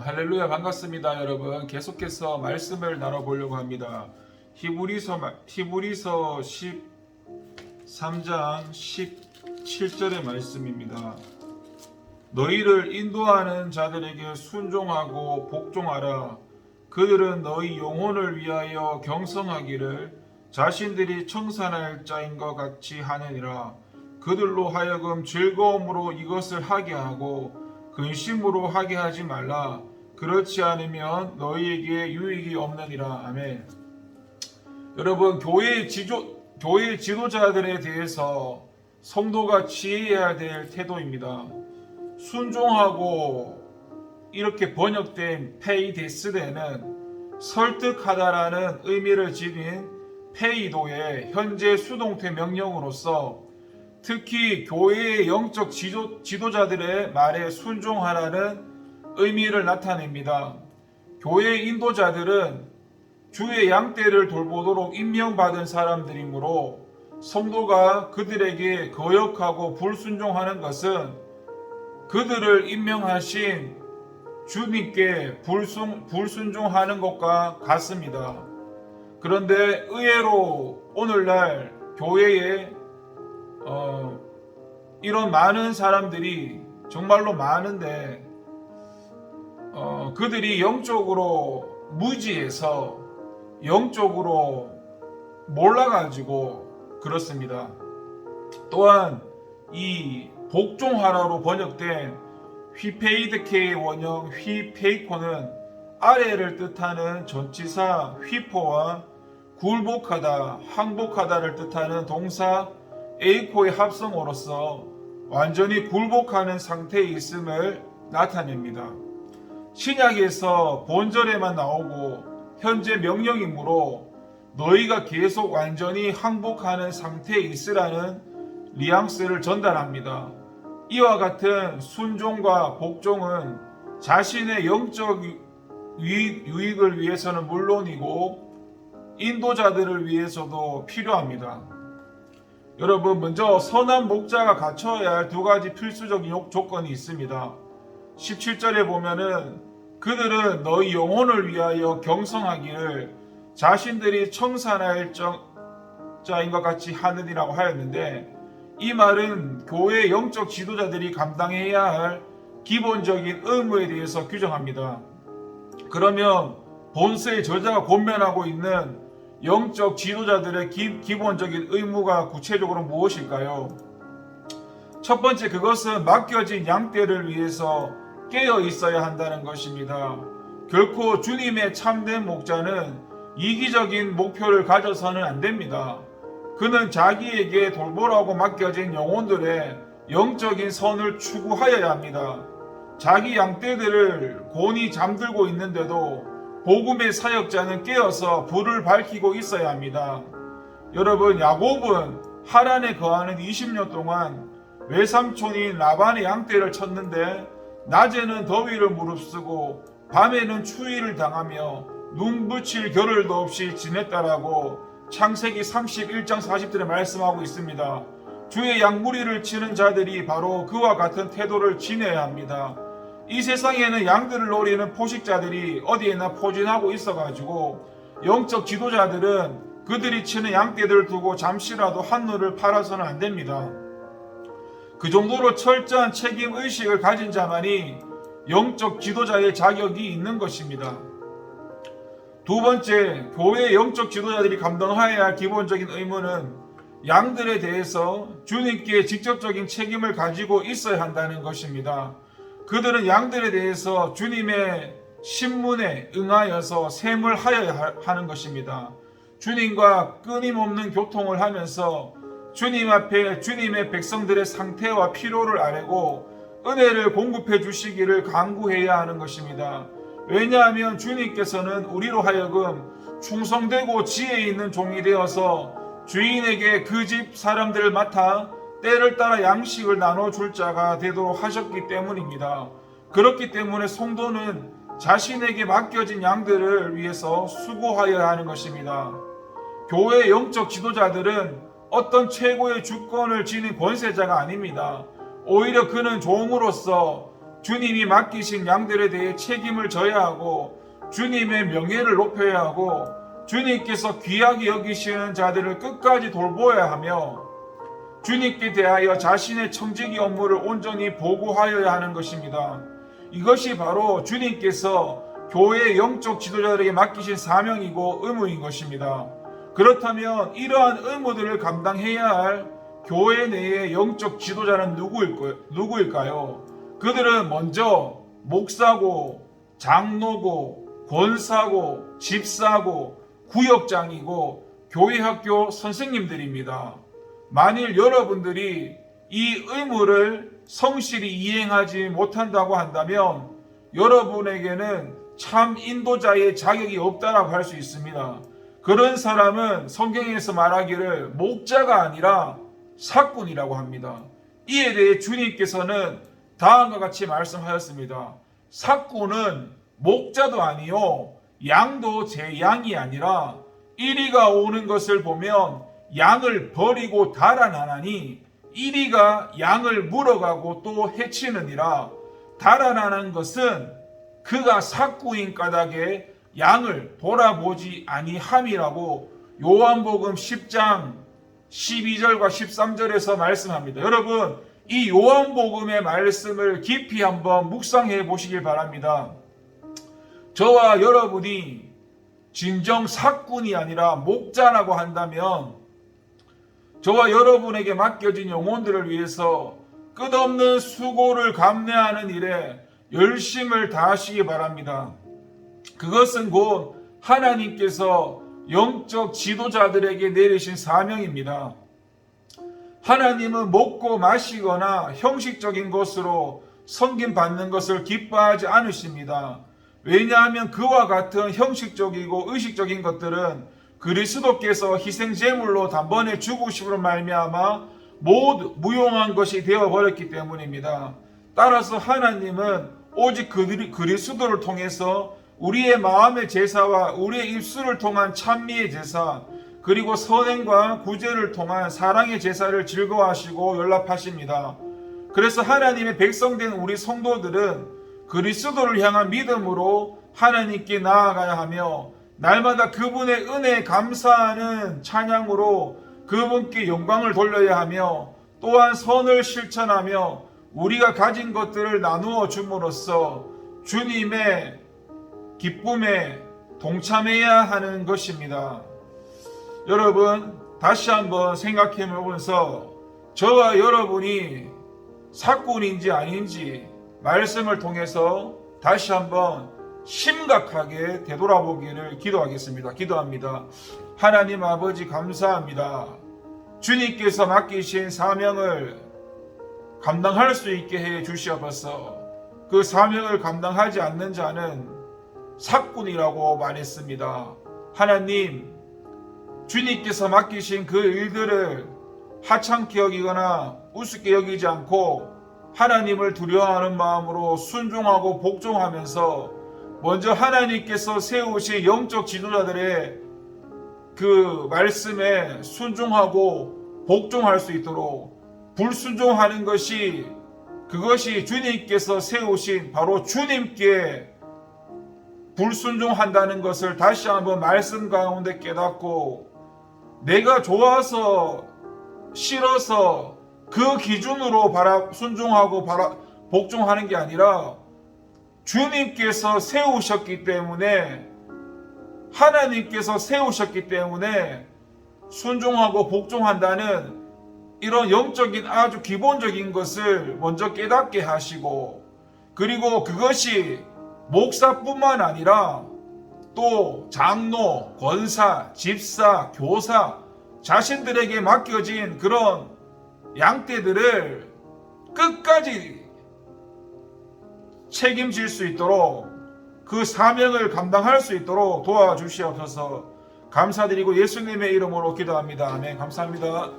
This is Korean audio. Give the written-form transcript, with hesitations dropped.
할렐루야, 반갑습니다. 여러분, 계속해서 말씀을 나눠보려고 합니다. 히브리서 13장 17절의 말씀입니다. 너희를 인도하는 자들에게 순종하고 복종하라. 그들은 너희 영혼을 위하여 경성하기를 자신들이 청산할 자인 것 같이 하느니라. 그들로 하여금 즐거움으로 이것을 하게 하고 근심으로 하게 하지 말라. 그렇지 않으면 너희에게 유익이 없느니라. 아멘. 여러분, 교회 지도자들에 대해서 성도가 취해야 될 태도입니다. 순종하고 이렇게 번역된 페이데스데는 설득하다라는 의미를 지닌 페이도의 현재 수동태 명령으로서 특히 교회의 영적 지도자들의 말에 순종하라는 의미를 나타냅니다. 교회 인도자들은 주의 양떼를 돌보도록 임명받은 사람들이므로 성도가 그들에게 거역하고 불순종하는 것은 그들을 임명하신 주님께 불순종하는 것과 같습니다. 그런데 의외로 오늘날 교회에 이런 많은 사람들이 정말로 많은데 그들이 영적으로 무지해서 영적으로 몰라가지고 그렇습니다. 또한 이 복종하라로 번역된 휘페이드케의 원형 휘페이코는 아래를 뜻하는 전치사 휘포와 굴복하다, 항복하다를 뜻하는 동사 에이코의 합성어로서 완전히 굴복하는 상태에 있음을 나타냅니다. 신약에서 본절에만 나오고 현재 명령이므로 너희가 계속 완전히 항복하는 상태에 있으라는 뉘앙스를 전달합니다. 이와 같은 순종과 복종은 자신의 영적 유익을 위해서는 물론이고 인도자들을 위해서도 필요합니다. 여러분, 먼저 선한 목자가 갖춰야 할 두 가지 필수적인 조건이 있습니다. 17절에 보면은 그들은 너희 영혼을 위하여 경성하기를 자신들이 청산할 자인 것 같이 하느니라고 하였는데, 이 말은 교회 영적 지도자들이 감당해야 할 기본적인 의무에 대해서 규정합니다. 그러면 본서의 저자가 권면하고 있는 영적 지도자들의 기본적인 의무가 구체적으로 무엇일까요? 첫 번째, 그것은 맡겨진 양떼를 위해서 깨어 있어야 한다는 것입니다. 결코 주님의 참된 목자는 이기적인 목표를 가져서는 안 됩니다. 그는 자기에게 돌보라고 맡겨진 영혼들의 영적인 선을 추구하여야 합니다. 자기 양떼들을 곤히 잠들고 있는데도 복음의 사역자는 깨어서 불을 밝히고 있어야 합니다. 여러분, 야곱은 하란에 거하는 20년 동안 외삼촌인 라반의 양떼를 쳤는데 낮에는 더위를 무릅쓰고 밤에는 추위를 당하며 눈 붙일 겨를도 없이 지냈다라고 창세기 31장 40절에 말씀하고 있습니다. 주의 양무리를 치는 자들이 바로 그와 같은 태도를 지내야 합니다. 이 세상에는 양들을 노리는 포식자들이 어디에나 포진하고 있어가지고 영적 지도자들은 그들이 치는 양떼들을 두고 잠시라도 한눈을 팔아서는 안 됩니다. 그 정도로 철저한 책임의식을 가진 자만이 영적 지도자의 자격이 있는 것입니다. 두 번째, 교회의 영적 지도자들이 감당해야 할 기본적인 의무는 양들에 대해서 주님께 직접적인 책임을 가지고 있어야 한다는 것입니다. 그들은 양들에 대해서 주님의 신문에 응하여서 셈을하여야 하는 것입니다. 주님과 끊임없는 교통을 하면서 주님 앞에 주님의 백성들의 상태와 필요를 아뢰고 은혜를 공급해 주시기를 간구해야 하는 것입니다. 왜냐하면 주님께서는 우리로 하여금 충성되고 지혜 있는 종이 되어서 주인에게 그 집 사람들을 맡아 때를 따라 양식을 나눠줄 자가 되도록 하셨기 때문입니다. 그렇기 때문에 성도는 자신에게 맡겨진 양들을 위해서 수고하여야 하는 것입니다. 교회의 영적 지도자들은 어떤 최고의 주권을 지닌 권세자가 아닙니다. 오히려 그는 종으로서 주님이 맡기신 양들에 대해 책임을 져야 하고 주님의 명예를 높여야 하고 주님께서 귀하게 여기시는 자들을 끝까지 돌보아야 하며 주님께 대하여 자신의 청지기 업무를 온전히 보고하여야 하는 것입니다. 이것이 바로 주님께서 교회의 영적 지도자들에게 맡기신 사명이고 의무인 것입니다. 그렇다면 이러한 의무들을 감당해야 할 교회 내의 영적 지도자는 누구일까요? 그들은 먼저 목사고 장로고 권사고 집사고 구역장이고 교회학교 선생님들입니다. 만일 여러분들이 이 의무를 성실히 이행하지 못한다고 한다면 여러분에게는 참 인도자의 자격이 없다라고 할 수 있습니다. 그런 사람은 성경에서 말하기를 목자가 아니라 사꾼이라고 합니다. 이에 대해 주님께서는 다음과 같이 말씀하였습니다. 사꾼은 목자도 아니요 양도 제 양이 아니라 이리가 오는 것을 보면 양을 버리고 달아나나니 이리가 양을 물어가고 또 해치느니라. 달아나는 것은 그가 사꾼인 까닭에 양을 돌아보지 아니함이라고 요한복음 10장 12절과 13절에서 말씀합니다. 여러분, 이 요한복음의 말씀을 깊이 한번 묵상해 보시길 바랍니다. 저와 여러분이 진정 사꾼이 아니라 목자라고 한다면 저와 여러분에게 맡겨진 영혼들을 위해서 끝없는 수고를 감내하는 일에 열심을 다하시기 바랍니다. 그것은 곧 하나님께서 영적 지도자들에게 내리신 사명입니다. 하나님은 먹고 마시거나 형식적인 것으로 섬김받는 것을 기뻐하지 않으십니다. 왜냐하면 그와 같은 형식적이고 의식적인 것들은 그리스도께서 희생제물로 단번에 죽으심으로 말미암아 모두 무용한 것이 되어버렸기 때문입니다. 따라서 하나님은 오직 그리스도를 통해서 우리의 마음의 제사와 우리의 입술을 통한 찬미의 제사 그리고 선행과 구제를 통한 사랑의 제사를 즐거워하시고 연락하십니다. 그래서 하나님의 백성된 우리 성도들은 그리스도를 향한 믿음으로 하나님께 나아가야 하며 날마다 그분의 은혜에 감사하는 찬양으로 그분께 영광을 돌려야 하며 또한 선을 실천하며 우리가 가진 것들을 나누어 줌으로써 주님의 기쁨에 동참해야 하는 것입니다. 여러분, 다시 한번 생각해 보면서 저와 여러분이 사꾼인지 아닌지 말씀을 통해서 다시 한번 심각하게 되돌아보기를 기도합니다. 하나님 아버지 감사합니다. 주님께서 맡기신 사명을 감당할 수 있게 해 주시옵소서. 그 사명을 감당하지 않는 자는 사꾼이라고 말했습니다. 하나님, 주님께서 맡기신 그 일들을 하찮게 여기거나 우습게 여기지 않고 하나님을 두려워하는 마음으로 순종하고 복종하면서 먼저 하나님께서 세우신 영적 지도자들의 그 말씀에 순종하고 복종할 수 있도록 불순종하는 그것이 주님께서 세우신 바로 주님께 불순종한다는 것을 다시 한번 말씀 가운데 깨닫고 내가 좋아서 싫어서 그 기준으로 순종하고 복종하는 게 아니라 주님께서 세우셨기 때문에 하나님께서 세우셨기 때문에 순종하고 복종한다는 이런 영적인 아주 기본적인 것을 먼저 깨닫게 하시고 그리고 그것이 목사뿐만 아니라 또 장로, 권사, 집사, 교사 자신들에게 맡겨진 그런 양떼들을 끝까지 책임질 수 있도록 그 사명을 감당할 수 있도록 도와주시옵소서. 감사드리고 예수님의 이름으로 기도합니다. 아멘. 감사합니다.